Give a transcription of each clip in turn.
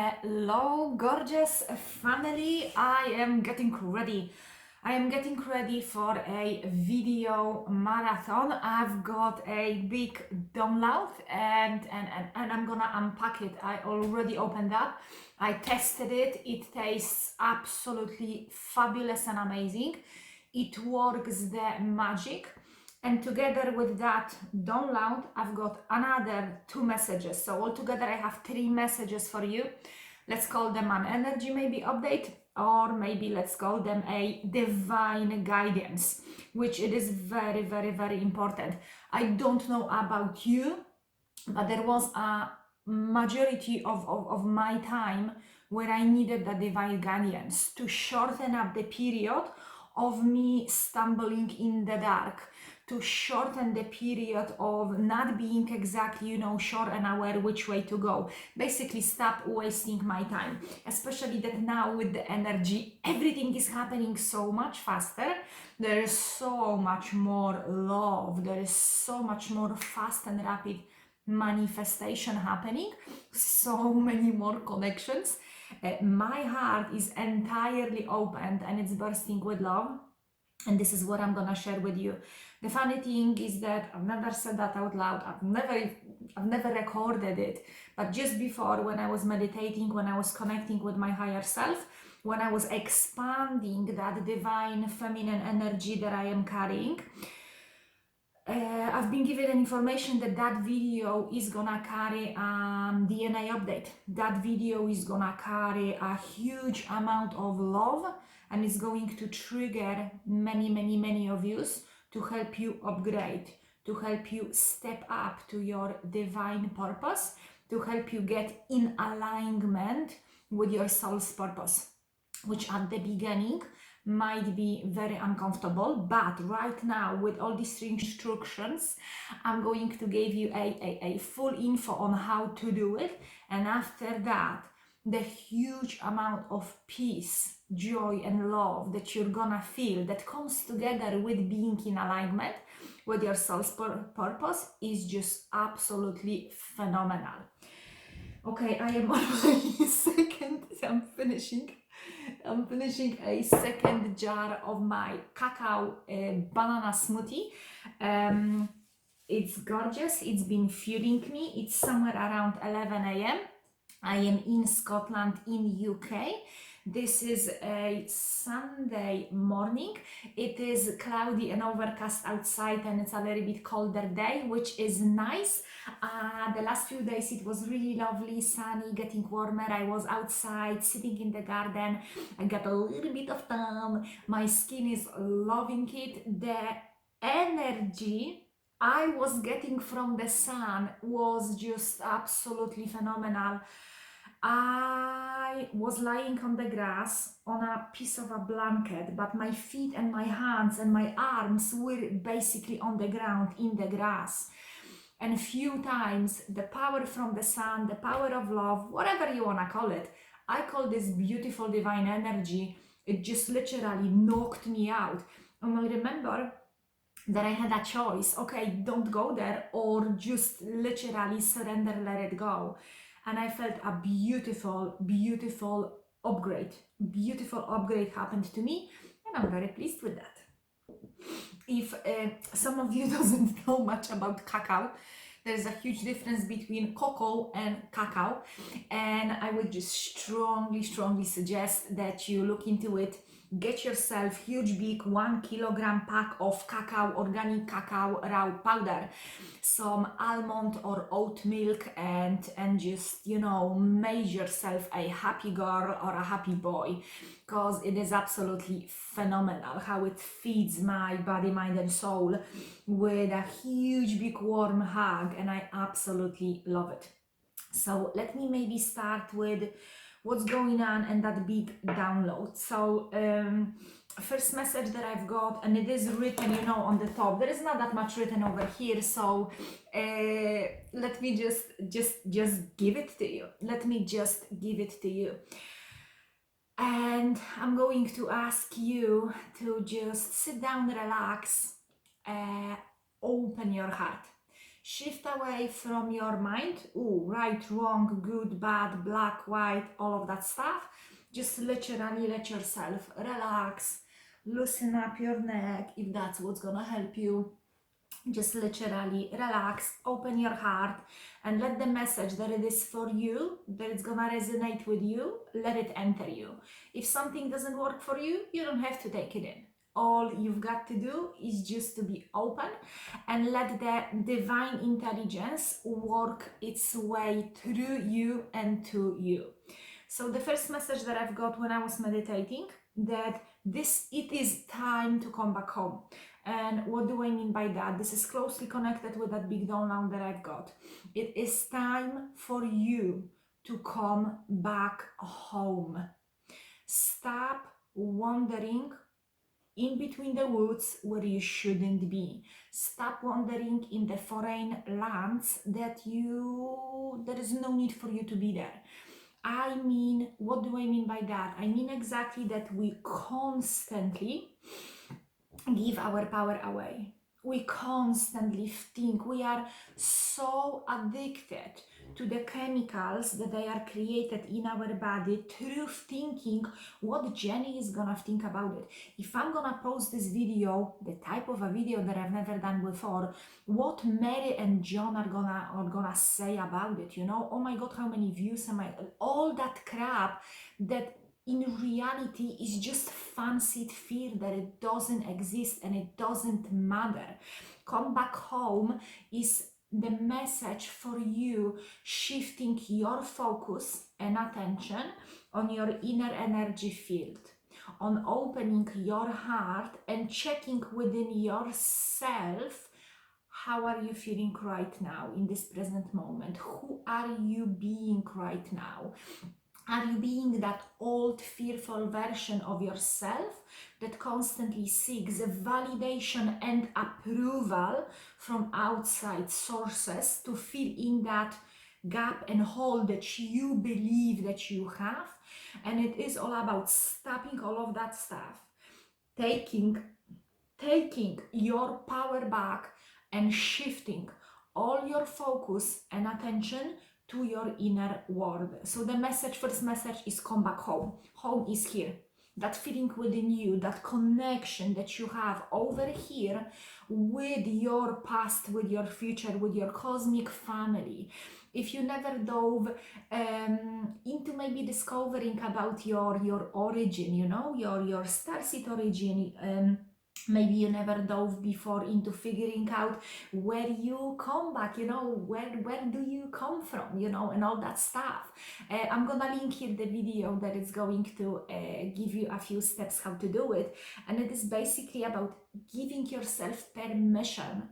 Hello, gorgeous family. I am getting ready. I am getting ready for a video marathon. I've got a big download and I'm gonna unpack it. I already opened up. I tested it. It tastes absolutely fabulous and amazing. It works the magic. And together with that download, I've got another 2 messages. So altogether, I have 3 messages for you. Let's call them an energy maybe update, or maybe let's call them a divine guidance, which it is very, very, very important. I don't know about you, but there was a majority of my time where I needed the divine guidance to shorten up the period of me stumbling in the dark, to shorten the period of not being exactly, sure and aware which way to go. Basically, stop wasting my time, especially that now with the energy, everything is happening so much faster. There is so much more love, there is so much more fast and rapid manifestation happening, so many more connections. My heart is entirely opened and it's bursting with love, and this is what I'm gonna share with you. The funny thing is that I've never said that out loud. I've never recorded it. But just before, when I was meditating, when I was connecting with my higher self, when I was expanding that divine feminine energy that I am carrying, I've been given information that that video is gonna carry DNA update. That video is gonna carry a huge amount of love, and it's going to trigger many of you to help you upgrade, to help you step up to your divine purpose, to help you get in alignment with your soul's purpose, which at the beginning might be very uncomfortable, but right now with all these instructions, I'm going to give you a full info on how to do it. And after that, the huge amount of peace, joy and love that you're gonna feel that comes together with being in alignment with your soul's purpose is just absolutely phenomenal. Okay, I am on my second, I'm finishing a second jar of my cacao banana smoothie. It's gorgeous. It's been fueling me. It's somewhere around 11 a.m. I am in Scotland, in UK. This is a Sunday morning. It is cloudy and overcast outside, and it's a little bit colder day, which is nice. The last few days it was really lovely, sunny, getting warmer. I was outside sitting in the garden. I got a little bit of tan. My skin is loving it. The energy I was getting from the sun was just absolutely phenomenal. I was lying on the grass on a piece of a blanket, but my feet and my hands and my arms were basically on the ground in the grass. And a few times, the power from the sun, the power of love, whatever you want to call it, I call this beautiful divine energy, it just literally knocked me out. And I remember that I had a choice. Okay, don't go there, or just literally surrender, let it go. And I felt a beautiful upgrade. Beautiful upgrade happened to me, and I'm very pleased with that. If some of you doesn't know much about cacao, there's a huge difference between cocoa and cacao, and I would just strongly suggest that you look into it. Get yourself huge big 1 kilogram pack of cacao, organic cacao raw powder, some almond or oat milk, and just make yourself a happy girl or a happy boy, because it is absolutely phenomenal how it feeds my body, mind and soul with a huge big warm hug, and I absolutely love it. So let me maybe start with what's going on and that big download. So first message that I've got, and it is written on the top. There is not that much written over here, so let me just give it to you. Let me just give it to you. And I'm going to ask you to just sit down, relax, open your heart. Shift away from your mind, right, wrong, good, bad, black, white, all of that stuff. Just literally let yourself relax, loosen up your neck if that's what's gonna help you. Just literally relax, open your heart, and let the message that it is for you, that it's gonna resonate with you, let it enter you. If something doesn't work for you, you don't have to take it in. All you've got to do is just to be open and let the divine intelligence work its way through you and to you. So the first message that I've got when I was meditating, that it is time to come back home. And what do I mean by that? This is closely connected with that big download that I've got. It is time for you to come back home. Stop wandering in between the woods where you shouldn't be. Stop wandering in the foreign lands that there is no need for you to be there. I mean, what do I mean by that? I mean exactly that we constantly give our power away. We constantly think, we are so addicted to the chemicals that they are created in our body through thinking what Jenny is gonna think about it. If I'm gonna post this video, the type of a video that I've never done before, what Mary and John are gonna say about it, you know? Oh my god, how many views am I? All that crap that in reality is just fancied fear that it doesn't exist and it doesn't matter. Come back home is the message for you, shifting your focus and attention on your inner energy field, on opening your heart and checking within yourself. How are you feeling right now in this present moment? Who are you being right now? Are you being that old, fearful version of yourself that constantly seeks validation and approval from outside sources to fill in that gap and hole that you believe that you have? And it is all about stopping all of that stuff, taking your power back and shifting all your focus and attention to your inner world. So the first message is come back home. Home is here. That feeling within you, that connection that you have over here with your past, with your future, with your cosmic family. If you never dove into maybe discovering about your origin, you know, your starseed origin, maybe you never dove before into figuring out where you come back, you know, where do you come from, you know, and all that stuff. I'm gonna link here the video that is going to give you a few steps how to do it, and it is basically about giving yourself permission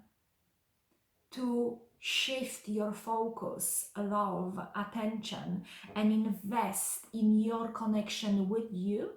to shift your focus, love, attention, and invest in your connection with you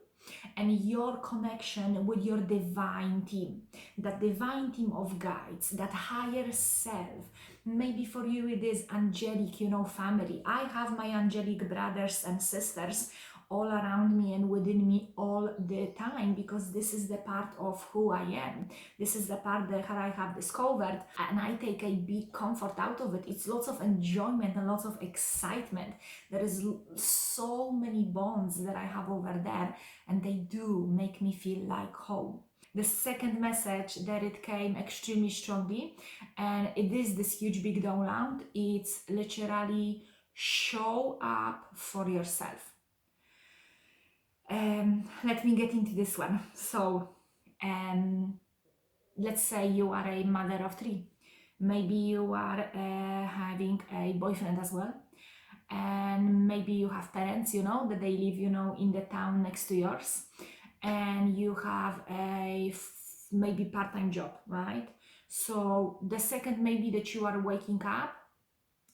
and your connection with your divine team, that divine team of guides, that higher self. Maybe for you it is angelic, you know, family. I have my angelic brothers and sisters all around me and within me all the time, because this is the part of who I am. This is the part that I have discovered, and I take a big comfort out of it. It's lots of enjoyment and lots of excitement. There is so many bonds that I have over there, and they do make me feel like home. The second message that it came extremely strongly, and it is this huge big download, it's literally show up for yourself. Let me get into this one. So let's say you are a mother of three. Maybe you are having a boyfriend as well, and maybe you have parents, you know, that they live, you know, in the town next to yours, and you have a maybe part-time job, right? So the second maybe that you are waking up,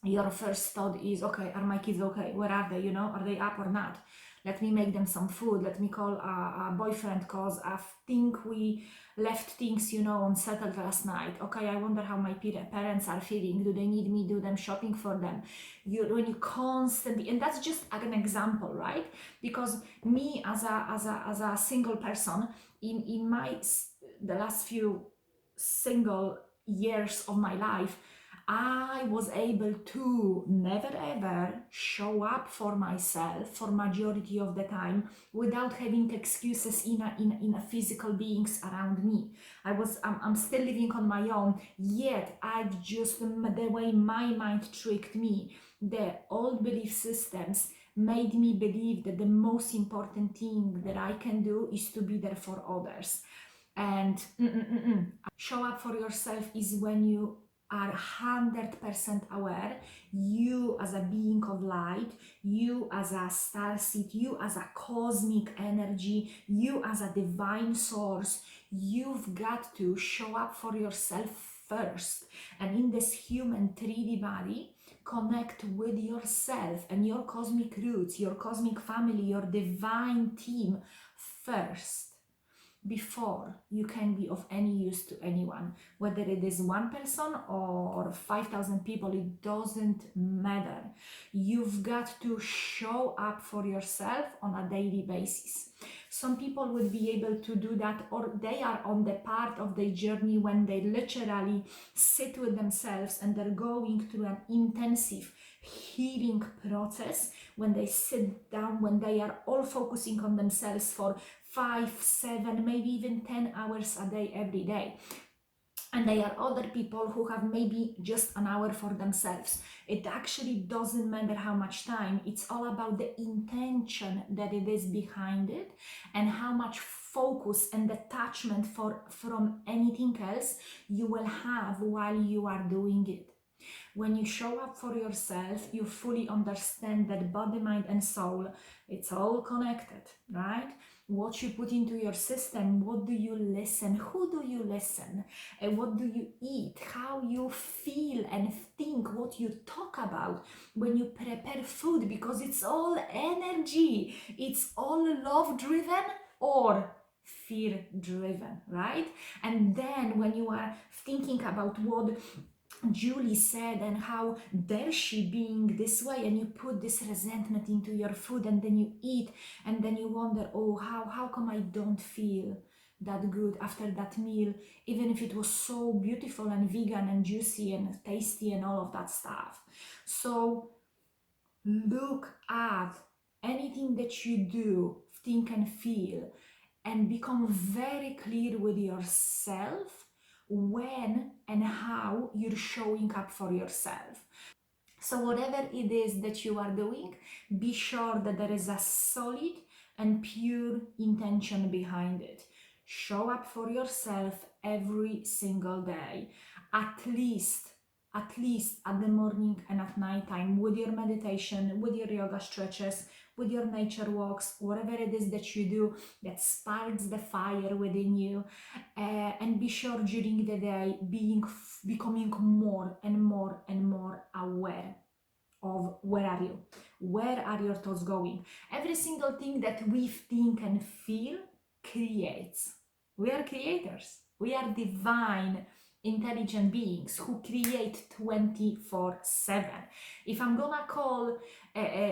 your first thought is, okay, are my kids okay? Where are they? You know, are they up or not? Let me make them some food. Let me call a boyfriend, because I think we left things, you know, unsettled last night. Okay, I wonder how my parents are feeling. Do they need me do them shopping for them? When you constantly, and that's just an example, right? Because me as a single person, the last few single years of my life, I was able to never ever show up for myself for majority of the time without having excuses in a physical beings around me. I'm still living on my own, yet I've just, the way my mind tricked me, the old belief systems made me believe that the most important thing that I can do is to be there for others. And show up for yourself is when you are 100% aware, you as a being of light, you as a star seed, you as a cosmic energy, you as a divine source. You've got to show up for yourself first, and in this human 3D body, connect with yourself and your cosmic roots, your cosmic family, your divine team first, before you can be of any use to anyone. Whether it is one person or 5,000 people, it doesn't matter. You've got to show up for yourself on a daily basis. Some people will be able to do that, or they are on the part of their journey when they literally sit with themselves and they're going through an intensive healing process, when they sit down, when they are all focusing on themselves for 5, 7, maybe even 10 hours a day, every day. And they are other people who have maybe just an hour for themselves. It actually doesn't matter how much time. It's all about the intention that it is behind it, and how much focus and detachment from anything else you will have while you are doing it. When you show up for yourself, you fully understand that body, mind, and soul, it's all connected, right? What you put into your system, what do you listen, who do you listen, and what do you eat, how you feel and think, what you talk about when you prepare food, because it's all energy, it's all love driven or fear driven, right? And then when you are thinking about what Julie said and how dare she being this way, and you put this resentment into your food, and then you eat, and then you wonder, oh, how come I don't feel that good after that meal, even if it was so beautiful and vegan and juicy and tasty and all of that stuff. So look at anything that you do, think and feel, and become very clear with yourself when and how you're showing up for yourself. So whatever it is that you are doing, be sure that there is a solid and pure intention behind it. Show up for yourself every single day, at least at the morning and at night time, with your meditation, with your yoga stretches, with your nature walks, whatever it is that you do that sparks the fire within you. And be sure during the day becoming more and more and more aware of where are your thoughts going. Every single thing that we think and feel creates. We are creators, we are divine intelligent beings who create 24/7. If I'm gonna call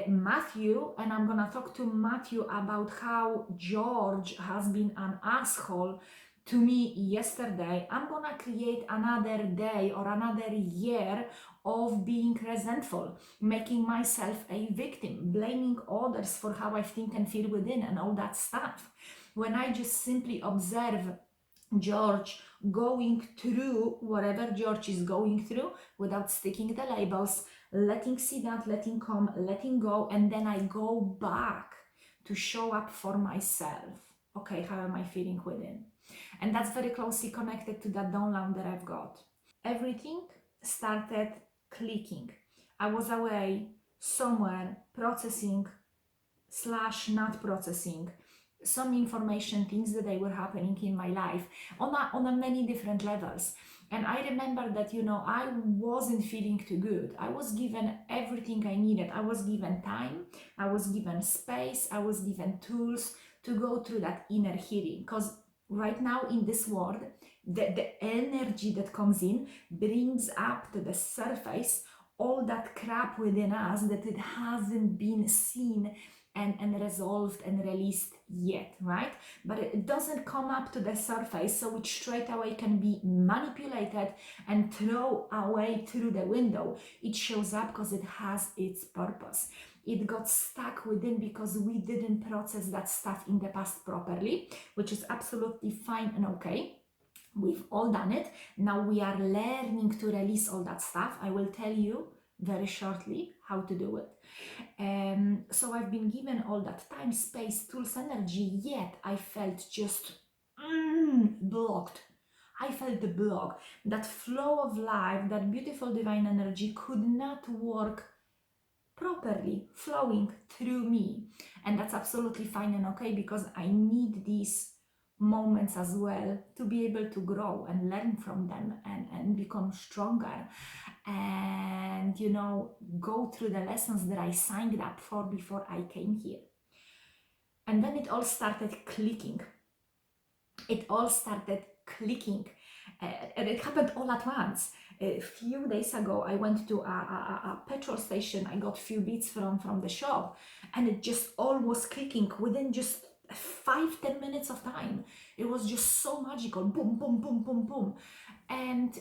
Matthew and I'm gonna talk to Matthew about how George has been an asshole to me yesterday, I'm gonna create another day or another year of being resentful, making myself a victim, blaming others for how I think and feel within, and all that stuff. When I just simply observe George going through whatever George is going through without sticking the labels, letting see that, letting come, letting go, and then I go back to show up for myself. Okay, how am I feeling within? And that's very closely connected to that download that I've got. Everything started clicking. I was away somewhere processing / not processing some information, things that they were happening in my life on a many different levels. And I remember that, I wasn't feeling too good. I was given everything I needed. I was given time, I was given space, I was given tools to go through that inner healing. Because right now in this world, the energy that comes in brings up to the surface all that crap within us that it hasn't been seen and resolved and released yet, right? But it doesn't come up to the surface, so it straight away can be manipulated and thrown away through the window. It shows up because it has its purpose. It got stuck within because we didn't process that stuff in the past properly, which is absolutely fine and okay. We've all done it. Now we are learning to release all that stuff. I will tell you very shortly how to do it. So I've been given all that time, space, tools, energy, yet I felt just blocked. I felt the block. That flow of life, that beautiful divine energy could not work properly, flowing through me. And that's absolutely fine and okay, because I need these moments as well to be able to grow and learn from them and become stronger and, you know, go through the lessons that I signed up for before I came here. And then it all started clicking. It all started clicking. And it happened all at once. A few days ago, I went to a petrol station. I got a few beats from the shop, and it just all was clicking within just 5-10 minutes of time. It was just so magical. Boom, boom, boom, boom, boom. And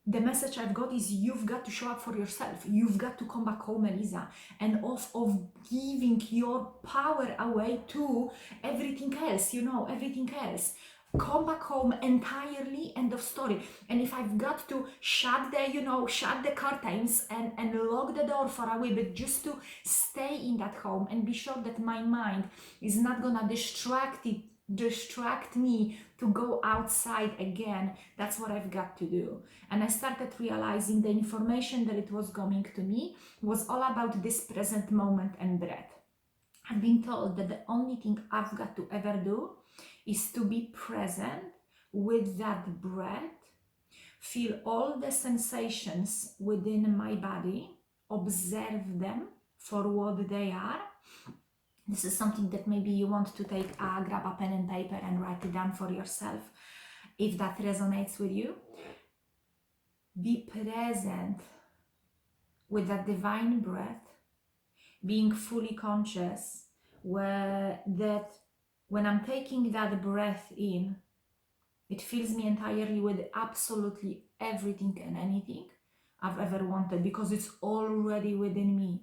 the message I've got is you've got to show up for yourself. You've got to come back home, Eliza, and of giving your power away to everything else, you know, everything else. Come back home entirely, end of story. And if I've got to shut the curtains and lock the door for a wee bit just to stay in that home and be sure that my mind is not gonna distract me to go outside again, that's what I've got to do. And I started realizing the information that it was coming to me was all about this present moment and breath. I've been told that the only thing I've got to ever do is to be present with that breath, feel all the sensations within my body, observe them for what they are. This is something that maybe you want to grab a pen and paper and write it down for yourself if that resonates with you. Be present with that divine breath, being fully conscious that when I'm taking that breath in, it fills me entirely with absolutely everything and anything I've ever wanted, because it's already within me.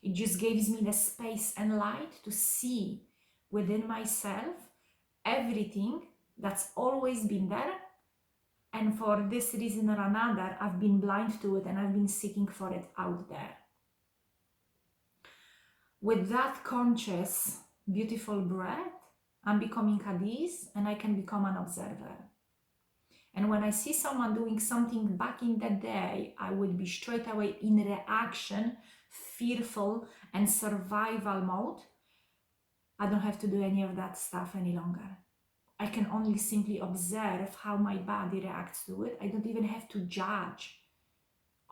It just gives me the space and light to see within myself everything that's always been there. And for this reason or another, I've been blind to it and I've been seeking for it out there. With that conscious, beautiful breath, I'm becoming at ease and I can become an observer. And when I see someone doing something back in the day, I would be straight away in reaction, fearful and survival mode. I don't have to do any of that stuff any longer. I can only simply observe how my body reacts to it. I don't even have to judge,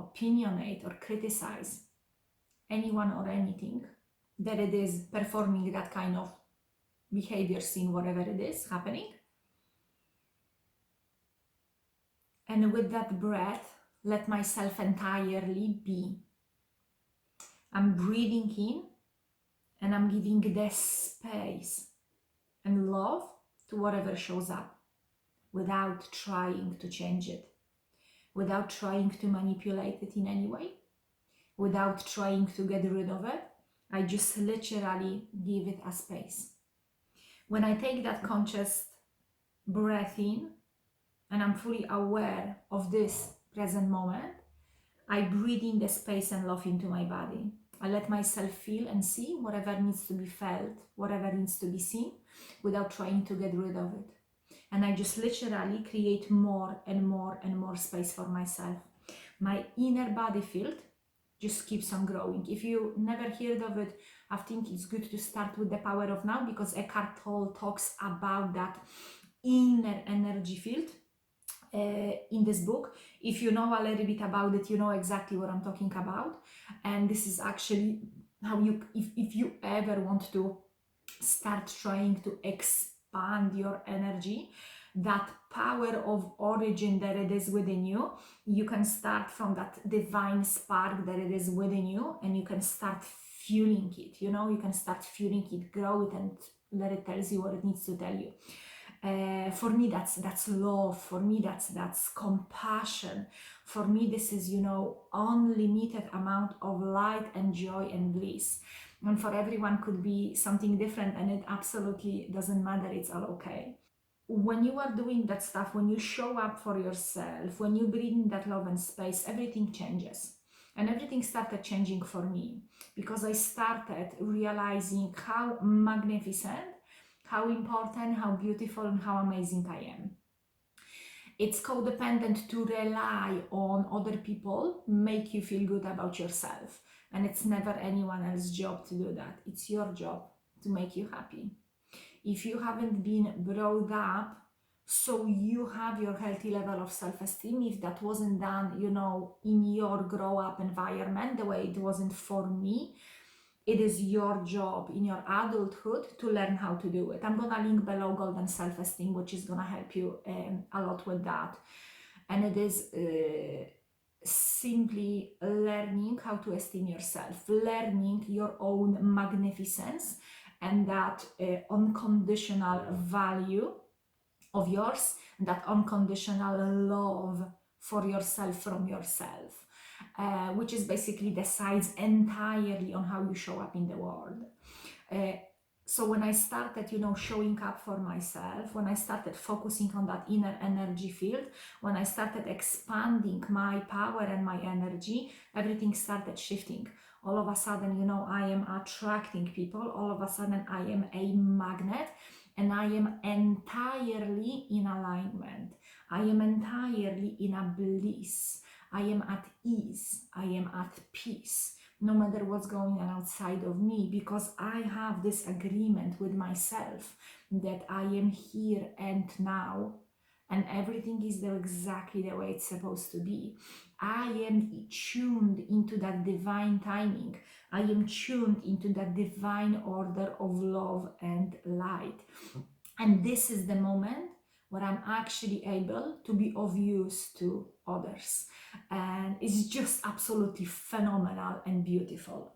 opinionate or criticize anyone or anything that it is performing that kind of behavior, scene, whatever it is happening. And with that breath, let myself entirely be. I'm breathing in and I'm giving the space and love to whatever shows up without trying to change it, without trying to manipulate it in any way, without trying to get rid of it. I just literally give it a space. When I take that conscious breath in and I'm fully aware of this present moment, I breathe in the space and love into my body. I let myself feel and see whatever needs to be felt, whatever needs to be seen, without trying to get rid of it. And I just literally create more and more and more space for myself. My inner body field just keeps on growing. If you never heard of it, I think it's good to start with the power of now, because Eckhart Tolle talks about that inner energy field in this book. If you know a little bit about it, you know exactly what I'm talking about. And this is actually how you, if you ever want to start trying to expand your energy, that power of origin that it is within you, you can start from that divine spark that it is within you, and you can start fueling it. You know, you can start fueling it, grow it, and let it tell you what it needs to tell you. For me, that's love. For me, that's compassion. For me, this is, you know, unlimited amount of light and joy and bliss. And for everyone could be something different, and it absolutely doesn't matter. It's all okay. When you are doing that stuff, when you show up for yourself, when you bring that love and space, everything changes. And everything started changing for me because I started realizing how magnificent, how important, how beautiful, and how amazing I am. It's codependent to rely on other people, make you feel good about yourself. And it's never anyone else's job to do that. It's your job to make you happy. If you haven't been brought up so you have your healthy level of self-esteem, if that wasn't done, you know, in your grow-up environment the way it wasn't for me, it is your job in your adulthood to learn how to do it. I'm gonna link below Golden Self-Esteem, which is gonna help you a lot with that. And it is simply learning how to esteem yourself, learning your own magnificence, and that unconditional value of yours, that unconditional love for yourself from yourself, which is basically decides entirely on how you show up in the world. So when I started, you know, showing up for myself, when I started focusing on that inner energy field, when I started expanding my power and my energy, everything started shifting. All of a sudden, you know, I am attracting people. All of a sudden, I am a magnet, and I am entirely in alignment. I am entirely in a bliss. I am at ease. I am at peace, no matter what's going on outside of me, because I have this agreement with myself that I am here and now, and everything is there exactly the way it's supposed to be. I am tuned into that divine timing. I am tuned into that divine order of love and light. And this is the moment where I'm actually able to be of use to others. And it's just absolutely phenomenal and beautiful.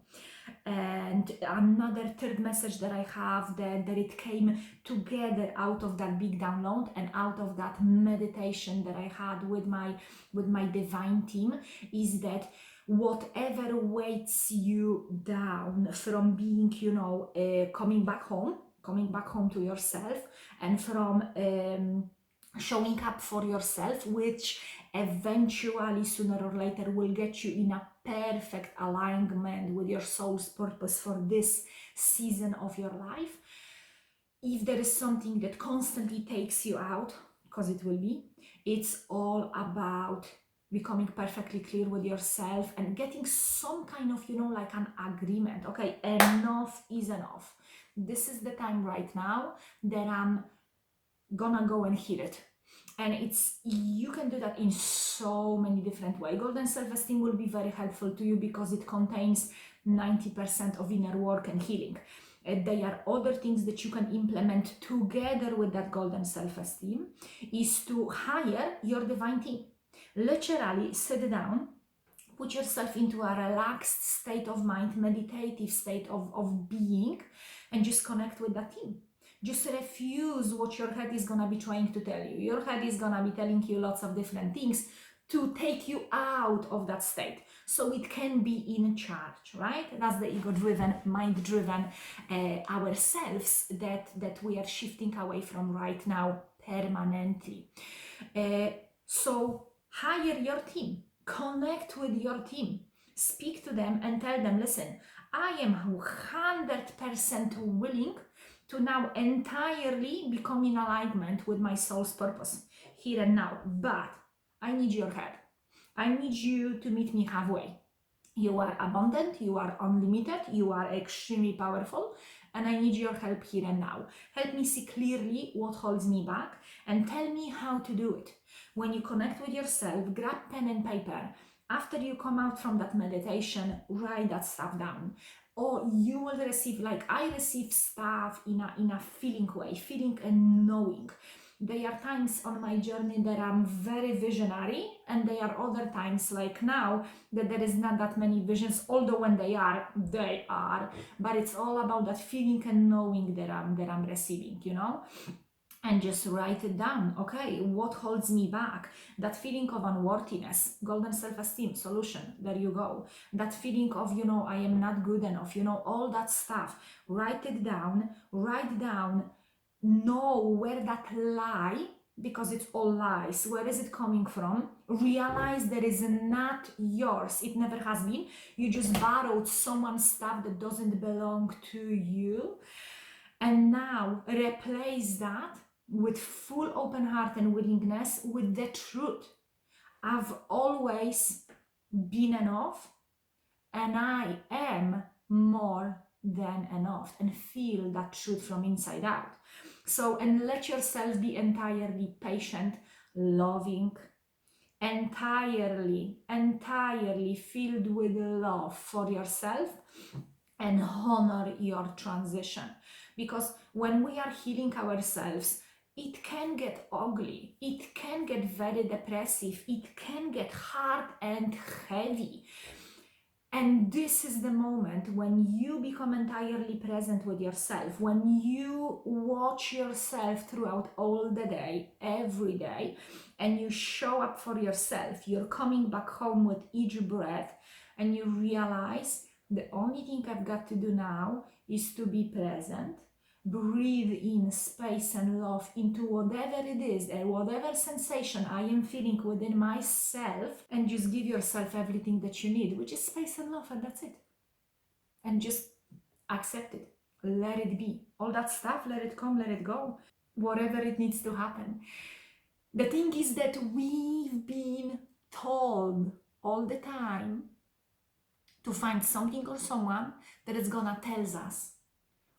And another third message that I have, that it came together out of that big download and out of that meditation that I had with my divine team, is that whatever weights you down from being, you know, coming back home to yourself, and from showing up for yourself, which eventually sooner or later will get you in a perfect alignment with your soul's purpose for this season of your life. If there is something that constantly takes you out, because it will be, it's all about becoming perfectly clear with yourself and getting some kind of, you know, like an agreement. Okay, enough is enough. This is the time right now that I'm gonna go and hit it. And you can do that in so many different ways. Golden self-esteem will be very helpful to you because it contains 90% of inner work and healing. There are other things that you can implement together with that golden self-esteem, is to hire your divine team. Literally sit down, put yourself into a relaxed state of mind, meditative state of being, and just connect with that team. Just refuse what your head is gonna be trying to tell you. Your head is gonna be telling you lots of different things to take you out of that state, so it can be in charge, right? That's the ego-driven, mind-driven ourselves that we are shifting away from right now permanently. So hire your team, connect with your team, speak to them and tell them, listen, I am 100% willing to now entirely become in alignment with my soul's purpose here and now, but I need your help. I need you to meet me halfway. You are abundant, you are unlimited, you are extremely powerful, and I need your help here and now. Help me see clearly what holds me back and tell me how to do it. When you connect with yourself, grab pen and paper. After you come out from that meditation, write that stuff down. Or you will receive, like I receive stuff in a feeling way, feeling and knowing. There are times on my journey that I'm very visionary, and there are other times like now that there is not that many visions, although when they are, but it's all about that feeling and knowing that I'm receiving, and just write it down. Okay, what holds me back? That feeling of unworthiness, golden self-esteem, solution. There you go. That feeling of, I am not good enough, all that stuff. Write it down, write down, know where that lie, because it's all lies, where is it coming from? Realize that is not yours. It never has been. You just borrowed someone's stuff that doesn't belong to you. And now replace that with full open heart and willingness with the truth. I've always been enough, and I am more than enough, and feel that truth from inside out. So, and let yourself be entirely patient, loving, entirely filled with love for yourself, and honor your transition. Because when we are healing ourselves, it can get ugly, it can get very depressive, it can get hard and heavy. And this is the moment when you become entirely present with yourself, when you watch yourself throughout all the day, every day, and you show up for yourself. You're coming back home with each breath, and you realize the only thing I've got to do now is to be present. Breathe in space and love into whatever it is, and whatever sensation I am feeling within myself, and just give yourself everything that you need, which is space and love, and that's it. And just accept it. Let it be. All that stuff, let it come, let it go. Whatever it needs to happen. The thing is that we've been told all the time to find something or someone that is gonna tell us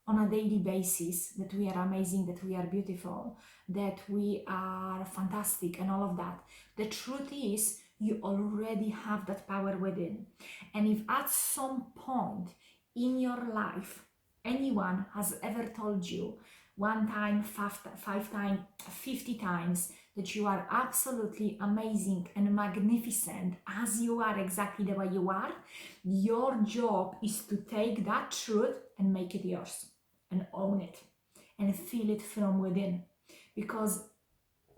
on a daily basis that we are amazing, that we are beautiful, that we are fantastic, and all of that. The truth is, you already have that power within. And if at some point in your life anyone has ever told you one time, five times, 50 times that you are absolutely amazing and magnificent as you are, exactly the way you are, your job is to take that truth and make it yours, and own it, and feel it from within. Because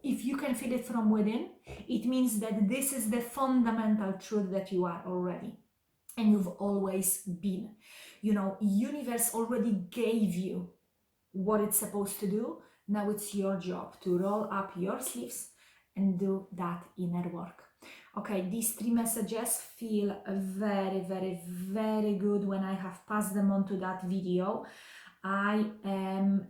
if you can feel it from within, it means that this is the fundamental truth that you are already, and you've always been. Universe already gave you what it's supposed to do. Now it's your job to roll up your sleeves and do that inner work. Okay, these 3 messages feel very, very, very good when I have passed them on to that video. I am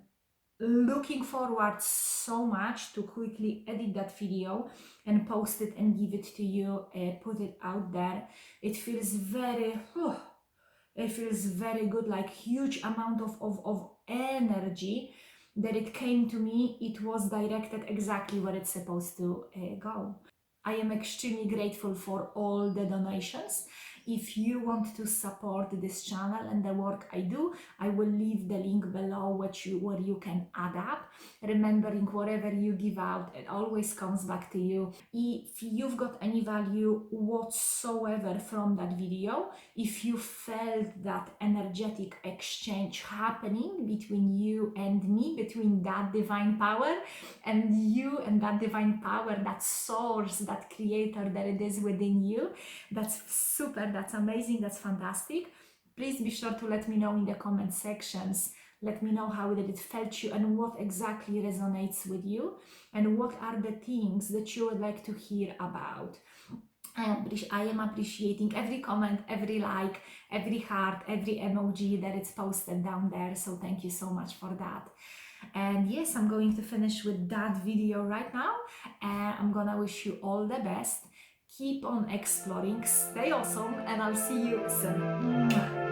looking forward so much to quickly edit that video and post it and give it to you, put it out there. It feels very good, like huge amount of energy that it came to me. It was directed exactly where it's supposed to go. I am extremely grateful for all the donations. If you want to support this channel and the work I do, I will leave the link below where you can add up. Remembering whatever you give out, it always comes back to you. If you've got any value whatsoever from that video, if you felt that energetic exchange happening between you and me, between that divine power and you and that divine power, that source, that creator that it is within you, that's super, that's amazing, that's fantastic. Please be sure to let me know in the comment sections. Let me know how did it felt you, and what exactly resonates with you, and what are the things that you would like to hear about. I am appreciating every comment, every like, every heart, every emoji that it's posted down there. So thank you so much for that. And yes, I'm going to finish with that video right now. And I'm gonna wish you all the best. Keep on exploring, stay awesome, and I'll see you soon. Mwah.